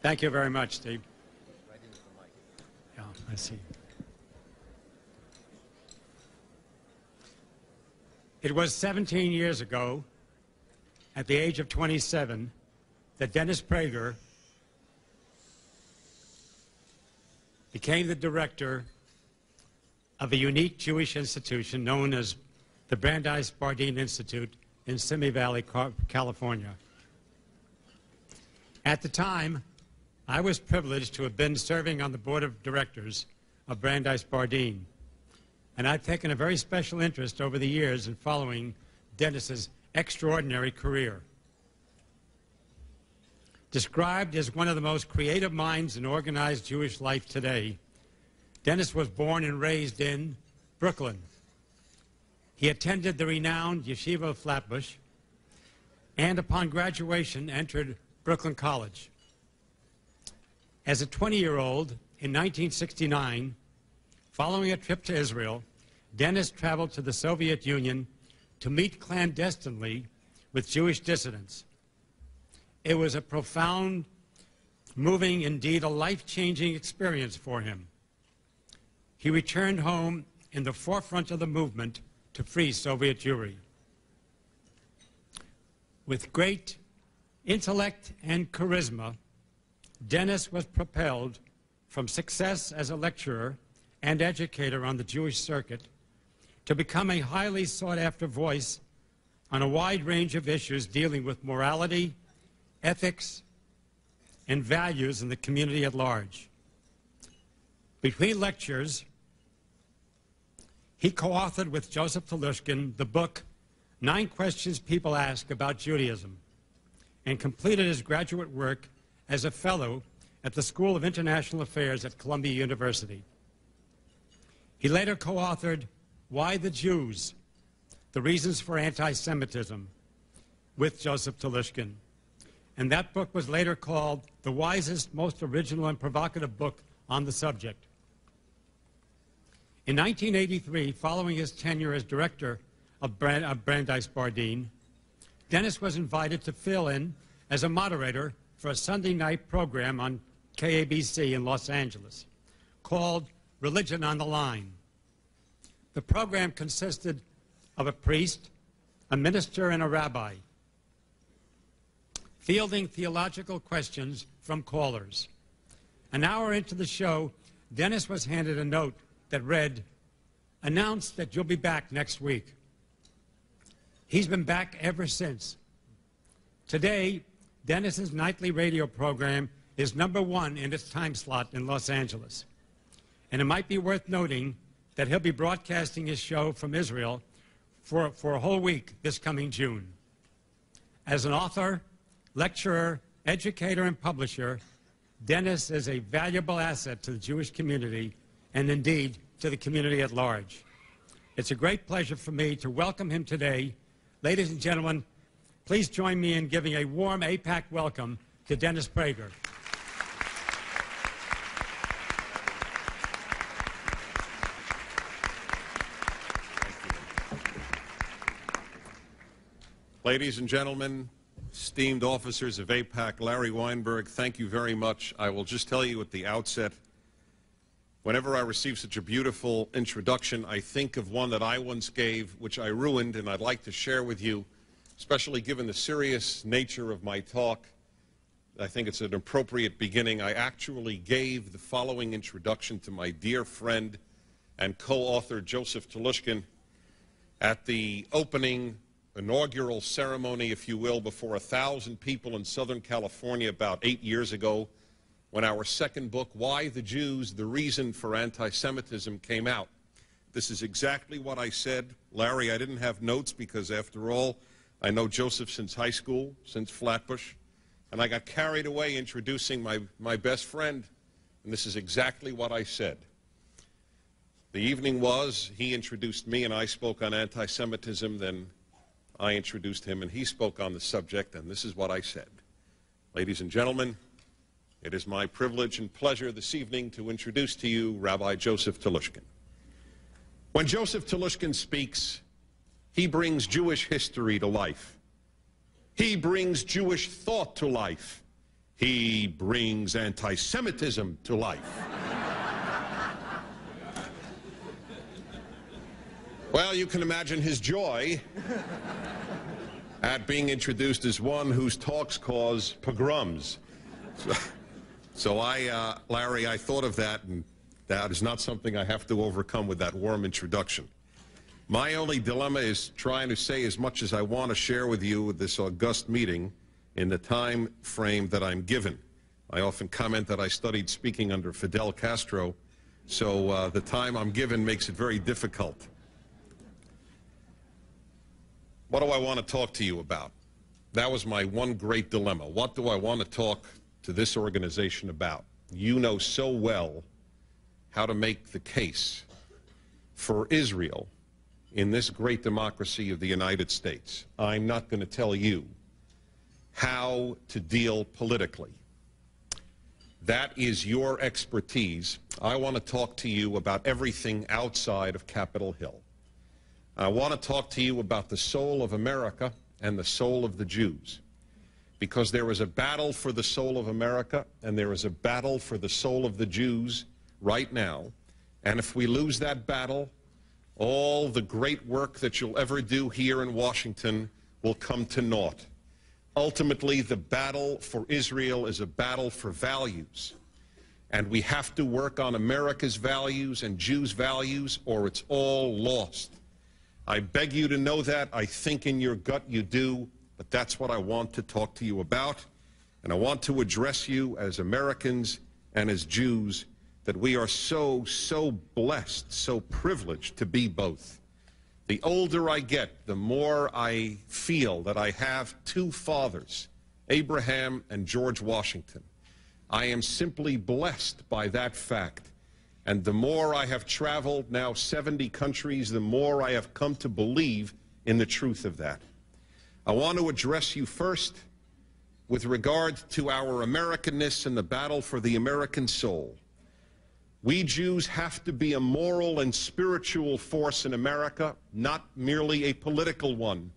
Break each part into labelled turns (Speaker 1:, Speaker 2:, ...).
Speaker 1: Thank you very much, Steve. Yeah, I see. It was 17 years ago, at the age of 27, that Dennis Prager became the director of a unique Jewish institution known as the Brandeis Bardeen Institute in Simi Valley, California. At the time, I was privileged to have been serving on the board of directors of Brandeis Bardeen, and I've taken a very special interest over the years in following Dennis's extraordinary career. Described as one of the most creative minds in organized Jewish life today, Dennis was born and raised in Brooklyn. He attended the renowned Yeshiva of Flatbush and, upon graduation, entered Brooklyn College. As a 20-year-old in 1969, following a trip to Israel, Dennis traveled to the Soviet Union to meet clandestinely with Jewish dissidents. It was a profound, moving, indeed a life-changing experience for him. He returned home in the forefront of the movement to free Soviet Jewry. With great intellect and charisma, Dennis was propelled from success as a lecturer and educator on the Jewish circuit to become a highly sought-after voice on a wide range of issues dealing with morality, ethics, and values in the community at large. Between lectures, he co-authored with Joseph Telushkin the book 9 Questions People Ask About Judaism, and completed his graduate work as a fellow at the School of International Affairs at Columbia University. He later co-authored Why the Jews? The Reasons for Anti-Semitism with Joseph Telushkin. And that book was later called the wisest, most original, and provocative book on the subject. In 1983, following his tenure as director of Brandeis Bardeen, Dennis was invited to fill in as a moderator for a Sunday night program on KABC in Los Angeles called Religion on the Line. The program consisted of a priest, a minister, and a rabbi, fielding theological questions from callers. An hour into the show, Dennis was handed a note that read, "Announced that you'll be back next week." He's been back ever since. Today, Dennis's nightly radio program is #1 in its time slot in Los Angeles. And it might be worth noting that he'll be broadcasting his show from Israel for a whole week this coming June. As an author, lecturer, educator, and publisher, Dennis is a valuable asset to the Jewish community and indeed to the community at large. It's a great pleasure for me to welcome him today. Ladies and gentlemen, please join me in giving a warm AIPAC welcome to Dennis Prager.
Speaker 2: Ladies and gentlemen, esteemed officers of AIPAC, Larry Weinberg, thank you very much. I will just tell you at the outset, whenever I receive such a beautiful introduction, I think of one that I once gave, which I ruined, and I'd like to share with you, especially given the serious nature of my talk. I think it's an appropriate beginning. I actually gave the following introduction to my dear friend and co-author Joseph Telushkin at the opening inaugural ceremony, if you will, before 1,000 people in Southern California about 8 years ago, when our second book, Why the Jews? The Reason for Anti-Semitism, came out. This is exactly what I said. Larry, I didn't have notes because, after all, I know Joseph since high school, since Flatbush, and I got carried away introducing my best friend, and this is exactly what I said. The evening was, he introduced me and I spoke on anti-Semitism, then I introduced him and he spoke on the subject, and this is what I said. Ladies and gentlemen, it is my privilege and pleasure this evening to introduce to you Rabbi Joseph Telushkin. When Joseph Telushkin speaks, He brings Jewish history to life. He brings Jewish thought to life. He brings anti-Semitism to life. Well, you can imagine his joy at being introduced as one whose talks cause pogroms. So Larry, I thought of that, and that is not something I have to overcome with that warm introduction. My only dilemma is trying to say as much as I want to share with you with this august meeting in the time frame that I'm given. I often comment that I studied speaking under Fidel Castro, so the time I'm given makes it very difficult. What do I want to talk to you about? That was my one great dilemma. What do I want to talk to this organization about? You know so well how to make the case for Israel in this great democracy of the United States. I'm not going to tell you how to deal politically. That is your expertise. I want to talk to you about everything outside of Capitol Hill. I want to talk to you about the soul of America and the soul of the Jews, because there is a battle for the soul of America and there is a battle for the soul of the Jews right now, and if we lose that battle, all the great work that you'll ever do here in Washington will come to naught. Ultimately, the battle for Israel is a battle for values, and we have to work on America's values and Jews' values, or it's all lost. I beg you to know that. I think in your gut you do, but that's what I want to talk to you about. And I want to address you as Americans and as Jews, that we are so blessed, so privileged to be both. The older I get, the more I feel that I have two fathers, Abraham and George Washington. I am simply blessed by that fact. And the more I have traveled, now 70 countries, the more I have come to believe in the truth of that. I want to address you first with regard to our Americanness and the battle for the American soul. We Jews have to be a moral and spiritual force in America, not merely a political one.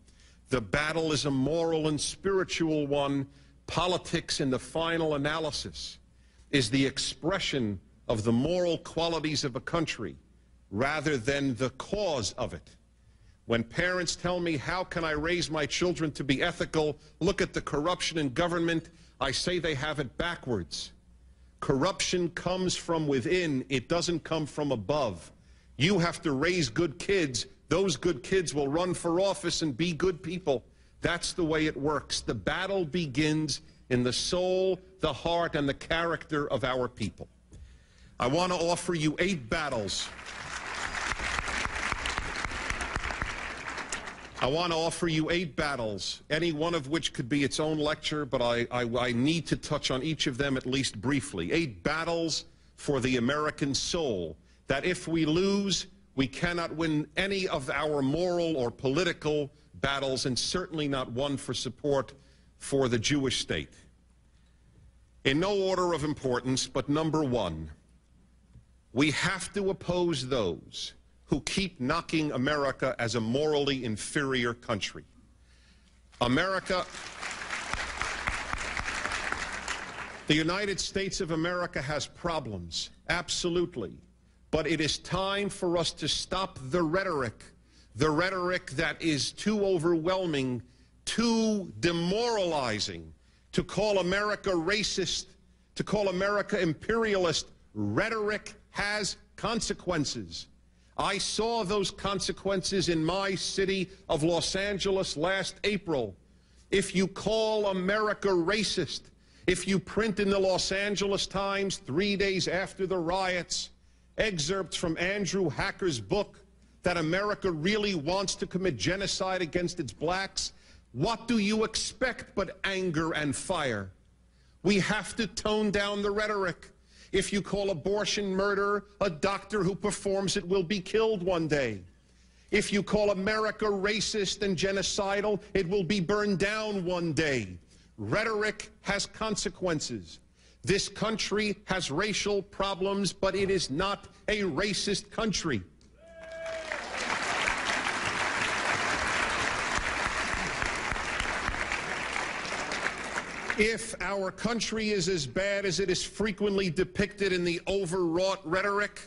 Speaker 2: The battle is a moral and spiritual one. Politics, in the final analysis, is the expression of the moral qualities of a country rather than the cause of it. When parents tell me, how can I raise my children to be ethical? Look at the corruption in government. I say they have it backwards. Corruption comes from within. It doesn't come from above. You have to raise good kids. Those good kids will run for office and be good people. That's the way it works. The battle begins in the soul, the heart, and the character of our people. I want to offer you 8 battles. I want to offer you 8 battles, any one of which could be its own lecture, but I need to touch on each of them at least briefly. 8 battles for the American soul, that if we lose, we cannot win any of our moral or political battles, and certainly not one for support for the Jewish state. In no order of importance, but number 1, we have to oppose those who keep knocking America as a morally inferior country. America, the United States of America has problems, absolutely. But it is time for us to stop the rhetoric that is too overwhelming, too demoralizing, to call America racist, to call America imperialist. Rhetoric has consequences. I saw those consequences in my city of Los Angeles last April. If you call America racist, if you print in the Los Angeles Times 3 days after the riots excerpts from Andrew Hacker's book that America really wants to commit genocide against its blacks, what do you expect but anger and fire? We have to tone down the rhetoric. If you call abortion murder, a doctor who performs it will be killed one day. If you call America racist and genocidal, it will be burned down one day. Rhetoric has consequences. This country has racial problems, but it is not a racist country. If our country is as bad as it is frequently depicted in the overwrought rhetoric,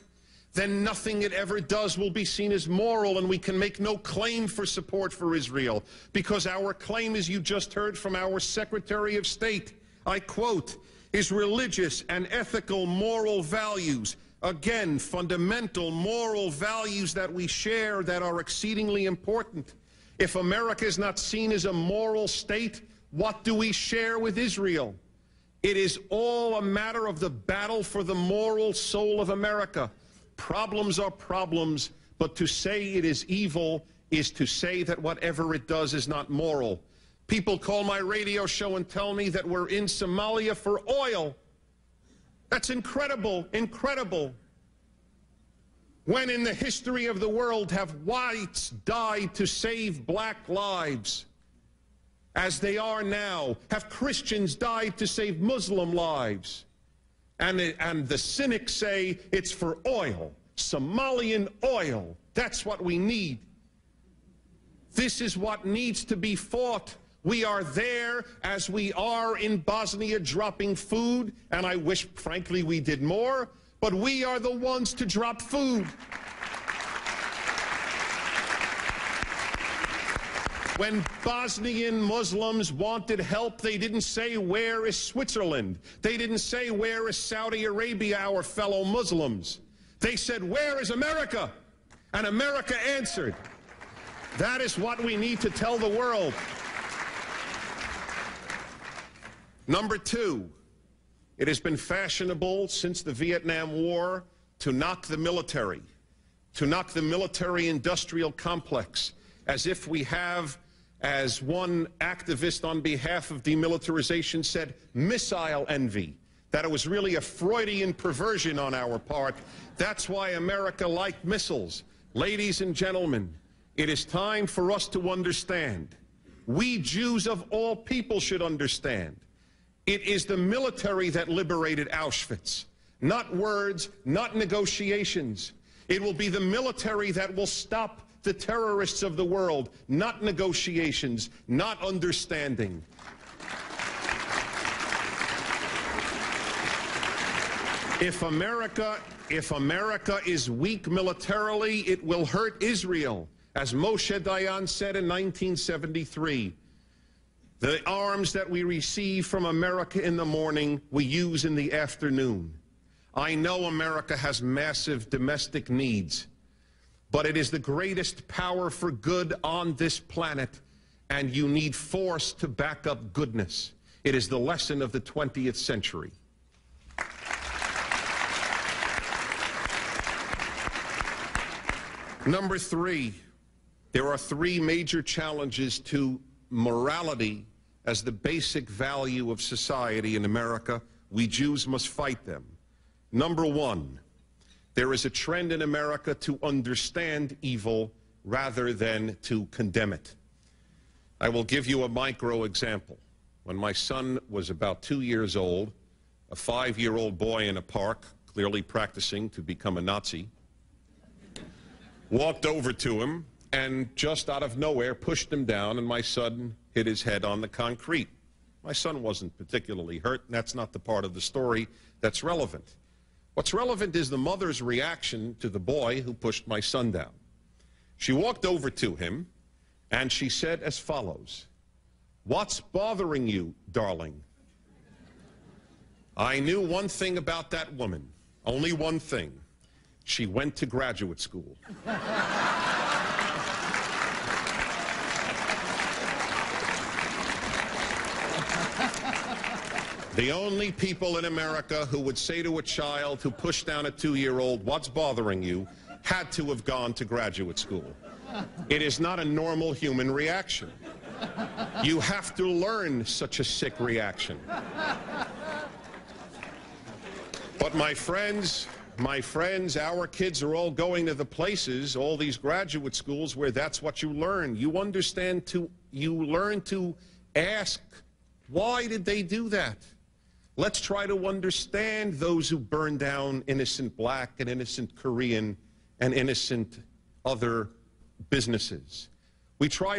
Speaker 2: then nothing it ever does will be seen as moral, and we can make no claim for support for Israel, because our claim, as you just heard from our Secretary of State, I quote, is religious and ethical moral values. Again, fundamental moral values that we share that are exceedingly important. If America is not seen as a moral state, what do we share with Israel? It is all a matter of the battle for the moral soul of America. Problems are problems, but to say it is evil is to say that whatever it does is not moral. People call my radio show and tell me that we're in Somalia for oil. That's incredible, incredible. When in the history of the world have whites died to save black lives? As they are now, have Christians died to save Muslim lives? And the cynics say it's for oil, Somalian oil. That's what we need. This is what needs to be fought. We are there as we are in Bosnia dropping food, and I wish, frankly, we did more, but we are the ones to drop food. When Bosnian Muslims wanted help, they didn't say, where is Switzerland? They didn't say, where is Saudi Arabia, our fellow Muslims? They said, where is America? And America answered. That is what we need to tell the world. Number two, it has been fashionable since the Vietnam War to knock the military industrial complex, as if we have, as one activist on behalf of demilitarization said, missile envy, that it was really a Freudian perversion on our part. That's why America liked missiles. Ladies and gentlemen, it is time for us to understand. We Jews of all people should understand. It is the military that liberated Auschwitz, not words, not negotiations. It will be the military that will stop the terrorists of the world, not negotiations, not understanding. If America is weak militarily, it will hurt Israel. As Moshe Dayan said in 1973, the arms that we receive from America in the morning, we use in the afternoon. I know America has massive domestic needs, but it is the greatest power for good on this planet, and you need force to back up goodness. It is the lesson of the 20th century. Number three, there are three major challenges to morality as the basic value of society in America. We Jews must fight them. Number one, there is a trend in America to understand evil rather than to condemn it. I will give you a micro example. When my son was about 2 years old, a 5-year-old boy in a park, clearly practicing to become a Nazi, walked over to him and just out of nowhere pushed him down, and my son hit his head on the concrete. My son wasn't particularly hurt, and that's not the part of the story that's relevant. What's relevant is the mother's reaction to the boy who pushed my son down. She walked over to him, and she said as follows, "What's bothering you, darling?" I knew one thing about that woman, only one thing. She went to graduate school. The only people in America who would say to a child who pushed down a 2-year-old, "What's bothering you?" had to have gone to graduate school. It is not a normal human reaction. You have to learn such a sick reaction. But my friends, our kids are all going to the places, all these graduate schools where that's what you learn. You learn to ask, why did they do that? Let's try to understand those who burned down innocent black and innocent Korean and innocent other businesses. We try to